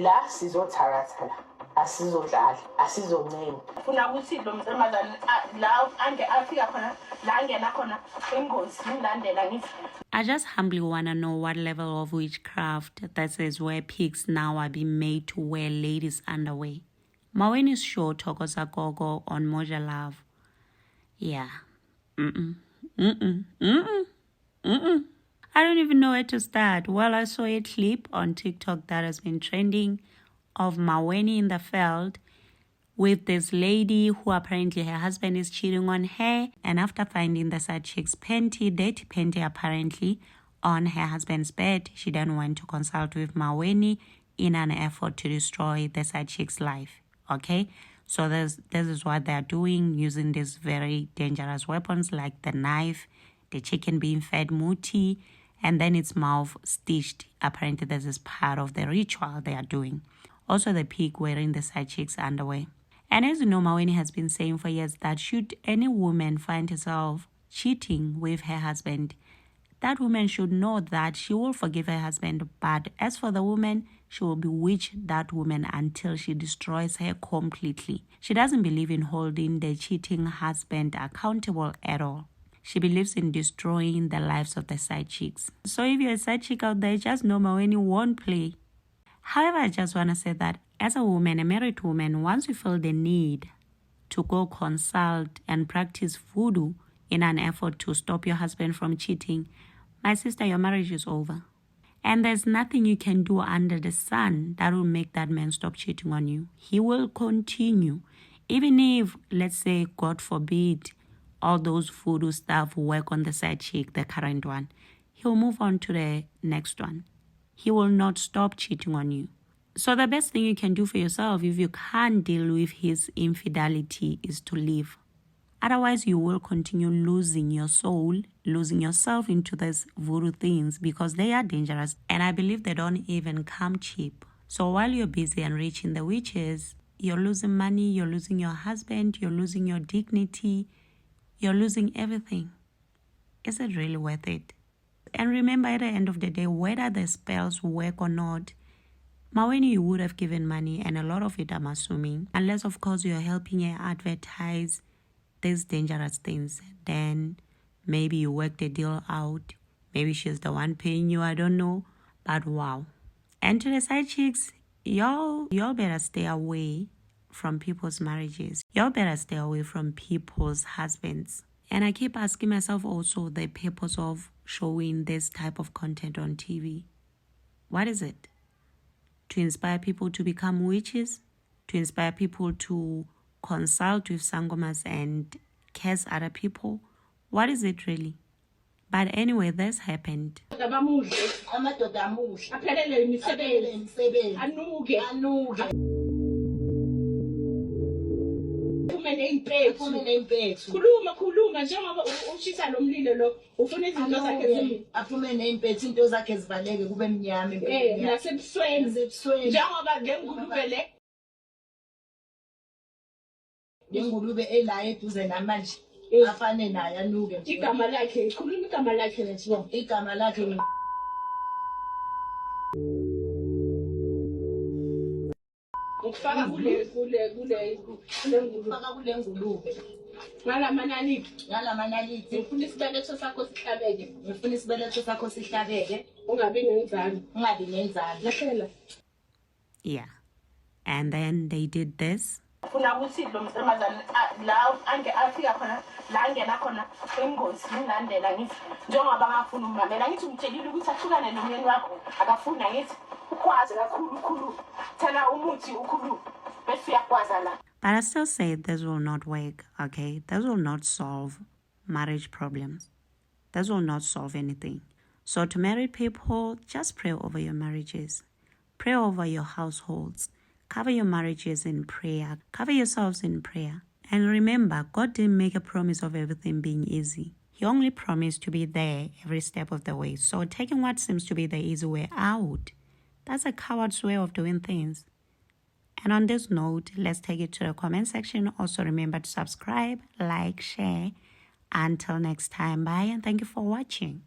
la sizothakatha la asizodlala asizoncema ufuna ukuthi lo mntamazana la ange afika khona la angena khona ingozi ngilandela ngithi I just humbly want to know what level of witchcraft that says where pigs now are being made to wear ladies' underwear. Maweeni's show Thokoza Gogo on Moja Love. Yeah. I don't even know where to start. Well, I saw a clip on TikTok that has been trending of Maweni in the field with this lady who apparently her husband is cheating on her, and after finding the side chick's dirty panty apparently, on her husband's bed, she then went to consult with Maweni in an effort to destroy the side chick's life. Okay, so this is what they're doing, using these very dangerous weapons like the knife, the chicken being fed muti, and then its mouth stitched. Apparently, this is part of the ritual they are doing. Also, the pig wearing the side chick's underwear. And as you know, Maweni has been saying for years that should any woman find herself cheating with her husband, that woman should know that she will forgive her husband. But as for the woman, she will bewitch that woman until she destroys her completely. She doesn't believe in holding the cheating husband accountable at all. She believes in destroying the lives of the side chicks. So if you're a side chick out there, just know Maweni won't play. However, I just want to say that as a woman, a married woman, once you feel the need to go consult and practice voodoo in an effort to stop your husband from cheating, my sister, your marriage is over. And there's nothing you can do under the sun that will make that man stop cheating on you. He will continue. Even if, let's say, God forbid, all those voodoo stuff work on the side chick, the current one, he'll move on to the next one. He will not stop cheating on you. So the best thing you can do for yourself, if you can't deal with his infidelity, is to leave. Otherwise, you will continue losing your soul, losing yourself into these voodoo things because they are dangerous. And I believe they don't even come cheap. So while you're busy enriching the witches, you're losing money, you're losing your husband, you're losing your dignity, you're losing everything. Is it really worth it? And remember, at the end of the day, whether the spells work or not, Maweni, you would have given money, and a lot of it, I'm assuming, unless, of course, you're helping her advertise these dangerous things, then maybe you work the deal out. Maybe she's the one paying you, I don't know. But wow. And to the side chicks, y'all better stay away from people's marriages. Y'all better stay away from people's husbands. And I keep asking myself also the purpose of showing this type of content on TV. What is it? To inspire people to become witches? To inspire people to consult with sangomas and curse other people? What is it really? But anyway, this happened. Khuluma njengoba ushisa lo mlilo lo ufuna izinto zakhe aphume neimpethu into zakhe zivaleke kube emnyama empethu nasebusweni njengoba ngengulube ela eduze namanje afane naye anuke igama lakhe khuluma igama lakhe lesibongo igama lakhe ukufaka kule ngulube ngalamanalithi ufuna isibeletho sakho sihlabeke ungabi nenzalo lahlela. Yeah, and then they did this. Ufuna ukuthi lo mntamazana la ange afika khona la angena khona ingozi ngilandela ngithi njengoba ngafuna umamela ngithi umtshelile ukuthi ahlukane nomyeni wakho akafuna ngithi ukwazi kakhulu thela umuthi ukhulu bese uyakwazi la. But I still say this will not work, okay? This will not solve marriage problems. This will not solve anything. So to married people, just pray over your marriages. Pray over your households. Cover your marriages in prayer. Cover yourselves in prayer. And remember, God didn't make a promise of everything being easy. He only promised to be there every step of the way. So taking what seems to be the easy way out, that's a coward's way of doing things. And on this note, let's take it to the comment section. Also remember to subscribe, like, share. Until next time, bye and thank you for watching.